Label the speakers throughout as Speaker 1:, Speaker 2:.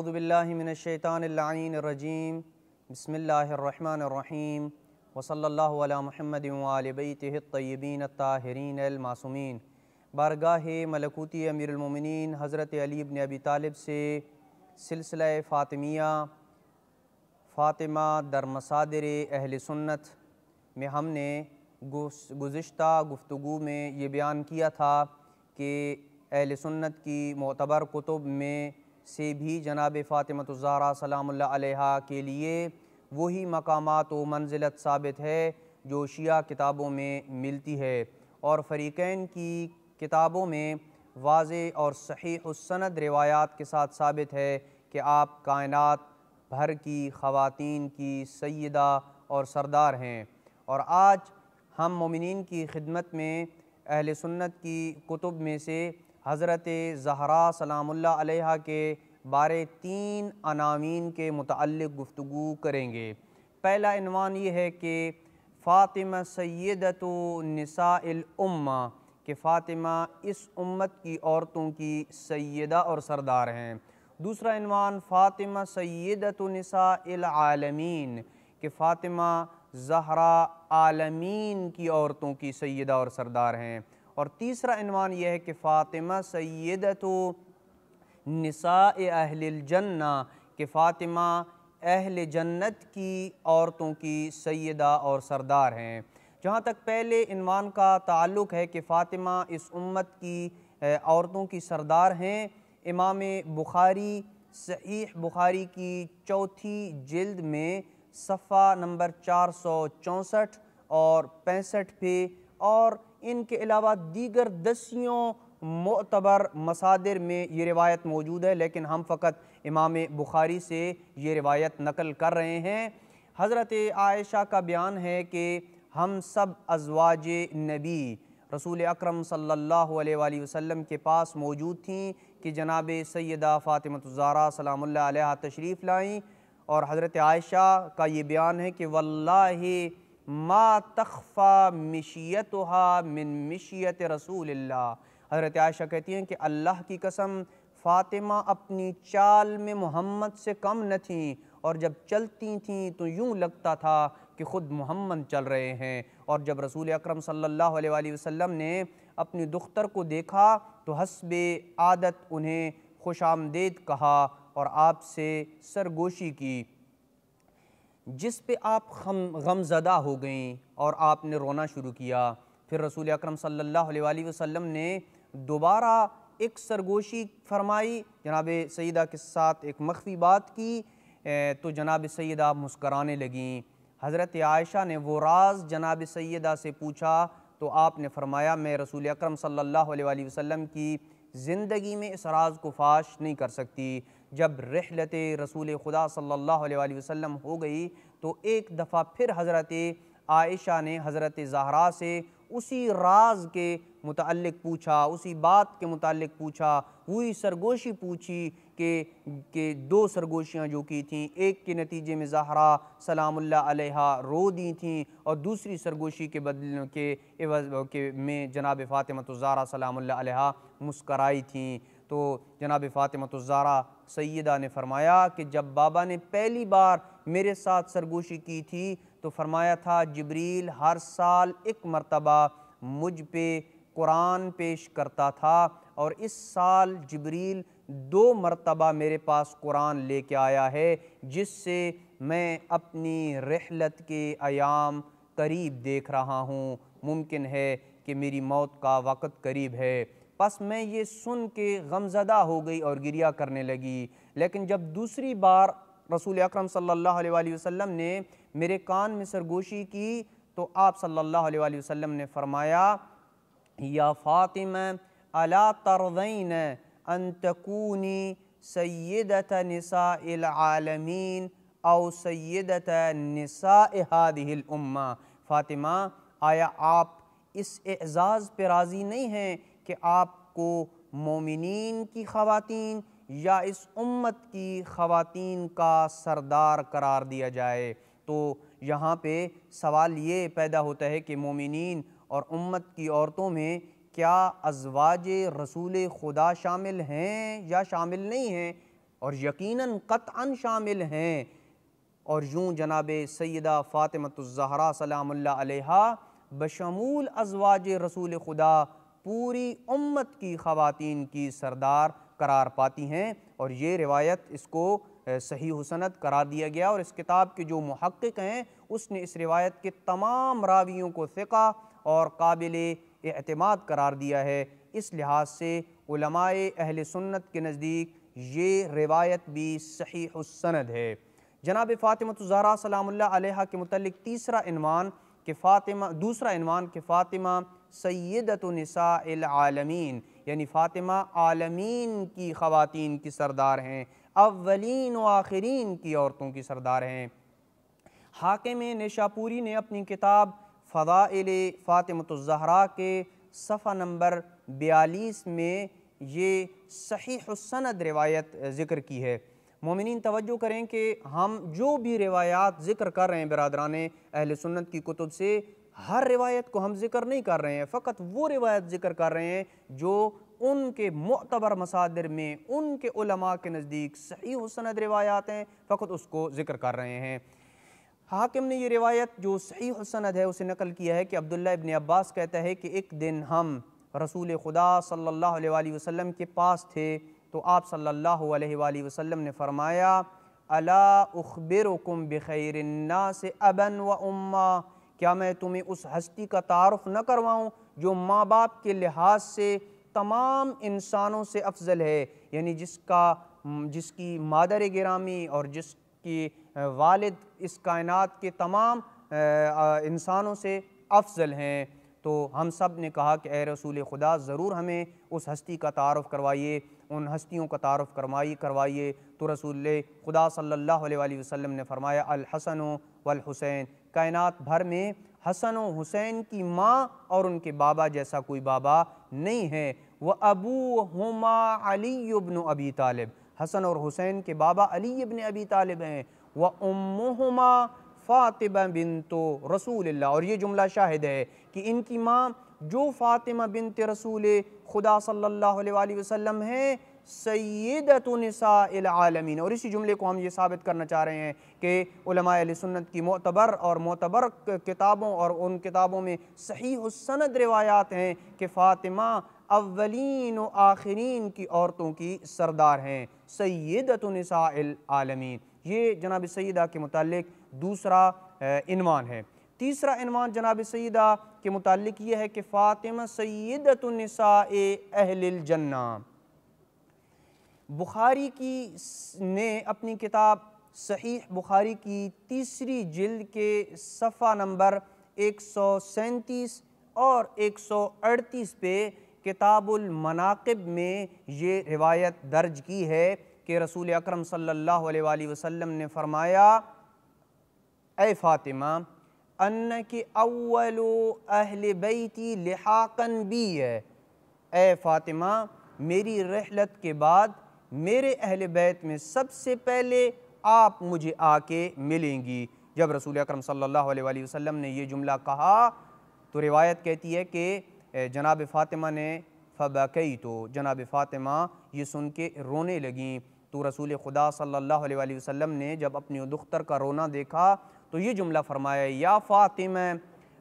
Speaker 1: اعوذ باللہ من الشیطان اللعین الرجیم بسم اللہ الرحمن الرحیم وصلی اللہ علی محمد وآل بیتہ الطیبین الطاہرین المعصومین۔ بارگاہ ملکوتی امیر المومنین حضرت علی بن ابی طالب سے سلسلہ فاطمیہ فاطمہ در مسادر اہل سنت میں ہم نے گزشتہ گفتگو میں یہ بیان کیا تھا کہ اہل سنت کی معتبر کتب میں سے بھی جناب فاطمہ الزہرا سلام اللہ علیہا کے لیے وہی مقامات و منزلت ثابت ہے جو شیعہ کتابوں میں ملتی ہے، اور فریقین کی کتابوں میں واضح اور صحیح السند روایات کے ساتھ ثابت ہے کہ آپ کائنات بھر کی خواتین کی سیدہ اور سردار ہیں۔ اور آج ہم مومنین کی خدمت میں اہل سنت کی کتب میں سے حضرت زہرا سلام اللہ علیہا کے بارے 3 عناوین کے متعلق گفتگو کریں گے۔ پہلا عنوان یہ ہے کہ فاطمہ سیدۃ نساء الامہ، کہ فاطمہ اس امت کی عورتوں کی سیدہ اور سردار ہیں۔ دوسرا عنوان فاطمہ سیدۃ نساء العالمین، کہ فاطمہ زہرا عالمین کی عورتوں کی سیدہ اور سردار ہیں۔ اور تیسرا عنوان یہ ہے کہ فاطمہ سیدۃ نساء اہل الجنہ، کہ فاطمہ اہل جنت کی عورتوں کی سیدہ اور سردار ہیں۔ جہاں تک پہلے عنوان کا تعلق ہے کہ فاطمہ اس امت کی عورتوں کی سردار ہیں، امام بخاری صحیح بخاری کی 4 جلد میں صفحہ نمبر 464 اور 65 پہ، اور ان کے علاوہ دیگر 10 معتبر مصادر میں یہ روایت موجود ہے، لیکن ہم فقط امام بخاری سے یہ روایت نقل کر رہے ہیں۔ حضرت عائشہ کا بیان ہے کہ ہم سب ازواج نبی رسول اکرم صلی اللہ علیہ وآلہ وسلم کے پاس موجود تھیں کہ جناب سیدہ فاطمہ الزہرا سلام اللہ علیہا تشریف لائیں، اور حضرت عائشہ کا یہ بیان ہے کہ واللہ ما تخفى مشیتها من مشیت رسول اللہ۔ حضرت عائشہ کہتی ہیں کہ اللہ کی قسم فاطمہ اپنی چال میں محمد سے کم نہ تھیں، اور جب چلتی تھیں تو یوں لگتا تھا کہ خود محمد چل رہے ہیں۔ اور جب رسول اکرم صلی اللہ علیہ وآلہ وسلم نے اپنی دختر کو دیکھا تو حسب عادت انہیں خوش آمدید کہا اور آپ سے سرگوشی کی، جس پہ آپ غمزدہ ہو گئیں اور آپ نے رونا شروع کیا۔ پھر رسول اکرم صلی اللہ علیہ وآلہ وسلم نے دوبارہ ایک سرگوشی فرمائی، جناب سیدہ کے ساتھ ایک مخفی بات کی، تو جناب سیدہ مسکرانے لگیں۔ حضرت عائشہ نے وہ راز جناب سیدہ سے پوچھا تو آپ نے فرمایا میں رسول اکرم صلی اللہ علیہ وآلہ وسلم کی زندگی میں اس راز کو فاش نہیں کر سکتی۔ جب رحلت رسول خدا صلی اللہ علیہ وآلہ وسلم ہو گئی تو ایک دفعہ پھر حضرت عائشہ نے حضرت زہرا سے اسی راز کے متعلق پوچھا، اسی بات کے متعلق پوچھا، وہی سرگوشی پوچھی کہ 2 سرگوشیاں جو کی تھیں، ایک کے نتیجے میں زہرا سلام اللہ علیہا رو دی تھیں، اور دوسری سرگوشی کے بدلے کے میں جناب فاطمہ الزہرا سلام اللہ علیہا مسکرائی تھیں۔ تو جناب فاطمہ الزہرا سیدہ نے فرمایا کہ جب بابا نے پہلی بار میرے ساتھ سرگوشی کی تھی تو فرمایا تھا جبریل ہر سال 1 مرتبہ مجھ پہ قرآن پیش کرتا تھا، اور اس سال جبریل 2 مرتبہ میرے پاس قرآن لے کے آیا ہے، جس سے میں اپنی رحلت کے ایام قریب دیکھ رہا ہوں، ممکن ہے کہ میری موت کا وقت قریب ہے۔ پس میں یہ سن کے غمزدہ ہو گئی اور گریہ کرنے لگی، لیکن جب دوسری بار رسول اکرم صلی اللہ علیہ وآلہ وسلم نے میرے کان میں سرگوشی کی تو آپ صلی اللہ علیہ وآلہ وسلم نے فرمایا یا فاطمہ الا ترضین ان تکونی سیدۃ نساء العالمین او سیدۃ نساء هذه الامہ۔ فاطمہ آیا آپ اس اعزاز پہ راضی نہیں ہیں کہ آپ کو مومنین کی خواتین یا اس امت کی خواتین کا سردار قرار دیا جائے؟ تو یہاں پہ سوال یہ پیدا ہوتا ہے کہ مومنین اور امت کی عورتوں میں کیا ازواج رسول خدا شامل ہیں یا شامل نہیں ہیں؟ اور یقیناً قطعاً شامل ہیں۔ اور یوں جناب سیدہ فاطمۃ الزہرا سلام اللہ علیہا بشمول ازواج رسول خدا پوری امت کی خواتین کی سردار قرار پاتی ہیں، اور یہ روایت اس کو صحیح سند قرار دیا گیا، اور اس کتاب کے جو محقق ہیں اس نے اس روایت کے تمام راویوں کو ثقہ اور قابل اعتماد قرار دیا ہے۔ اس لحاظ سے علماء اہل سنت کے نزدیک یہ روایت بھی صحیح السند ہے۔ جناب فاطمۃ الزہرا سلام اللہ علیہا کے متعلق دوسرا عنوان کہ فاطمہ سیدۃ نساء العالمین، یعنی فاطمہ عالمین کی خواتین کی سردار ہیں، اولین و آخرین کی عورتوں کی سردار ہیں۔ حاکم نیشاپوری نے اپنی کتاب فضائل فاطمۃ الزہرا کے صفحہ نمبر 42 میں یہ صحیح السند روایت ذکر کی ہے۔ مومنین توجہ کریں کہ ہم جو بھی روایات ذکر کر رہے ہیں برادران اہل سنت کی کتب سے، ہر روایت کو ہم ذکر نہیں کر رہے ہیں، فقط وہ روایت ذکر کر رہے ہیں جو ان کے معتبر مصادر میں ان کے علماء کے نزدیک صحیح السند روایات ہیں، فقط اس کو ذکر کر رہے ہیں۔ حاکم نے یہ روایت جو صحیح السند ہے اسے نقل کیا ہے کہ عبداللہ ابن عباس کہتا ہے کہ ایک دن ہم رسول خدا صلی اللہ علیہ وآلہ وسلم کے پاس تھے تو آپ صلی اللہ علیہ وآلہ وسلم نے فرمایا الا اخبرکم بخیر الناس ابا و اما، کیا میں تمہیں اس ہستی کا تعارف نہ کرواؤں جو ماں باپ کے لحاظ سے تمام انسانوں سے افضل ہے، یعنی جس کی مادر گرامی اور جس کی والد اس کائنات کے تمام انسانوں سے افضل ہیں۔ تو ہم سب نے کہا کہ اے رسول خدا ضرور ہمیں اس ہستی کا تعارف کروائیے، ان ہستیوں کا تعارف کروائیے۔ تو رسول خدا صلی اللہ علیہ وآلہ وسلم نے فرمایا الحسن والحسین، کائنات بھر میں حسن و حسین کی ماں اور ان کے بابا جیسا کوئی بابا نہیں ہے۔ وَأَبُوهُمَا عَلِيُّ بْنُ أَبِي طالب، حسن اور حسین کے بابا علی ابن ابی طالب ہیں۔ وَأُمُّهُمَا فاطمہ بنت رسول اللہ، اور یہ جملہ شاہد ہے کہ ان کی ماں جو فاطمہ بنت رسول خدا صلی اللہ علیہ وآلہ وسلم ہیں سیدۃ نساء العالمین۔ اور اسی جملے کو ہم یہ ثابت کرنا چاہ رہے ہیں کہ علماء اہل سنت کی معتبر کتابوں اور ان کتابوں میں صحیح السند روایات ہیں کہ فاطمہ اولین و آخرین کی عورتوں کی سردار ہیں، سیدۃ نساء العالمین۔ یہ جناب سیدہ کے متعلق دوسرا عنوان ہے۔ تیسرا عنوان جناب سیدہ کے متعلق یہ ہے کہ فاطمہ سیدۃ نساء اہل الجنہ۔ بخاری نے اپنی کتاب صحیح بخاری کی تیسری جلد کے صفحہ نمبر 137 اور 138 پہ کتاب المناقب میں یہ روایت درج کی ہے کہ رسول اکرم صلی اللہ علیہ وآلہ وسلم نے فرمایا اے فاطمہ انکی اول اہل بیتی لحاقاً بی ہے، اے فاطمہ میری رحلت کے بعد میرے اہل بیت میں سب سے پہلے آپ مجھے آ کے ملیں گی۔ جب رسول اکرم صلی اللہ علیہ وآلہ وسلم نے یہ جملہ کہا تو روایت کہتی ہے کہ جناب فاطمہ نے فبکیتو، جناب فاطمہ یہ سن کے رونے لگیں۔ تو رسول خدا صلی اللہ علیہ وآلہ وسلم نے جب اپنی دختر کا رونا دیکھا تو یہ جملہ فرمایا یا فاطمہ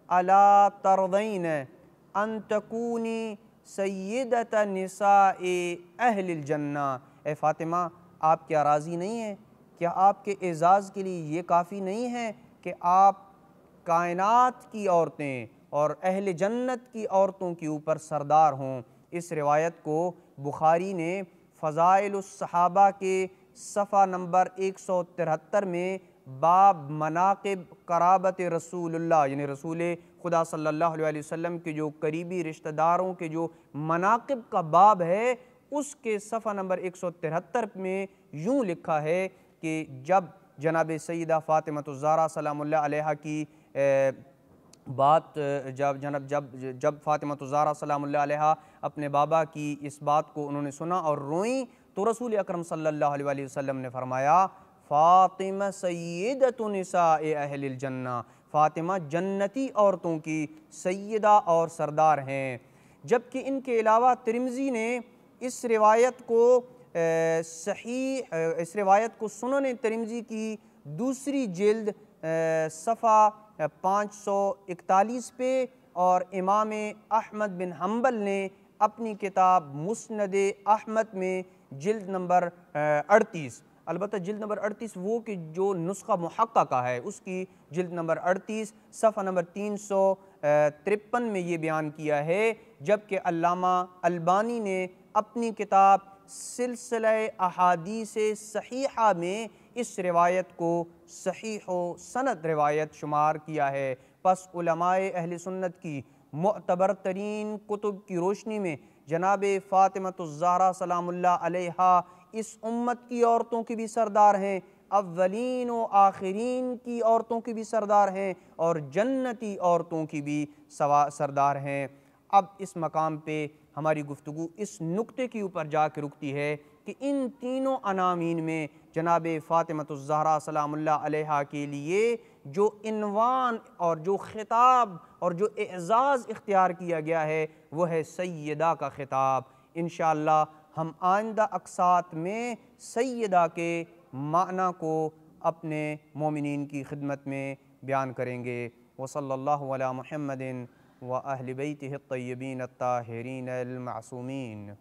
Speaker 1: الا ترضین ان تکونی سیدۃ نساء اہل الجنہ، اے فاطمہ آپ کیا راضی نہیں ہیں؟ کیا آپ کے اعزاز کے لیے یہ کافی نہیں ہے کہ آپ کائنات کی عورتیں اور اہل جنت کی عورتوں کے اوپر سردار ہوں؟ اس روایت کو بخاری نے فضائل الصحابہ کے صفحہ نمبر 173 میں باب مناقب قرابت رسول اللہ، یعنی رسول خدا صلی اللہ علیہ وسلم کے جو قریبی رشتہ داروں کے جو مناقب کا باب ہے اس کے صفحہ نمبر 173 میں یوں لکھا ہے کہ جب جناب سیدہ فاطمۃ الزہرا سلام اللہ علیہ کی بات جب فاطمۃ الزہرا سلام اللہ علیہ اپنے بابا کی اس بات کو انہوں نے سنا اور روئیں تو رسول اکرم صلی اللہ علیہ وآلہ وسلم نے فرمایا فاطمہ سیدۃ نساء اہل الجنہ، فاطمہ جنتی عورتوں کی سیدہ اور سردار ہیں۔ جبکہ ان کے علاوہ ترمذی نے اس روایت کو صحیح اس روایت کو سنن ترمذی کی دوسری جلد صفحہ 541 پہ، اور امام احمد بن حنبل نے اپنی کتاب مسند احمد میں جلد نمبر 38، البتہ جلد نمبر 38 وہ کہ جو نسخہ محققہ ہے، اس کی جلد نمبر 38 صفحہ نمبر 353 میں یہ بیان کیا ہے، جبکہ علامہ البانی نے اپنی کتاب سلسلہ احادیث صحیحہ میں اس روایت کو صحیح و سند روایت شمار کیا ہے۔ پس علماء اہل سنت کی معتبر ترین کتب کی روشنی میں جناب فاطمہ الزہرا سلام اللہ علیہا اس امت کی عورتوں کی بھی سردار ہیں، اولین و آخرین کی عورتوں کی بھی سردار ہیں، اور جنتی عورتوں کی بھی سردار ہیں۔ اب اس مقام پہ ہماری گفتگو اس نقطے کے اوپر جا کے رکتی ہے کہ ان تینوں عناوین میں جناب فاطمہ الزہرا سلام اللہ علیہا کے لیے جو عنوان اور جو خطاب اور جو اعزاز اختیار کیا گیا ہے وہ ہے سیدہ کا خطاب۔ انشاءاللہ ہم آئندہ اقساط میں سیدہ کے معنی کو اپنے مومنین کی خدمت میں بیان کریں گے۔ وصلی اللہ علی محمد وَأَهْلِ بَيْتِهِ الطَّيِّبِينَ الطَّاهِرِينَ الْمَعْصُومِينَ۔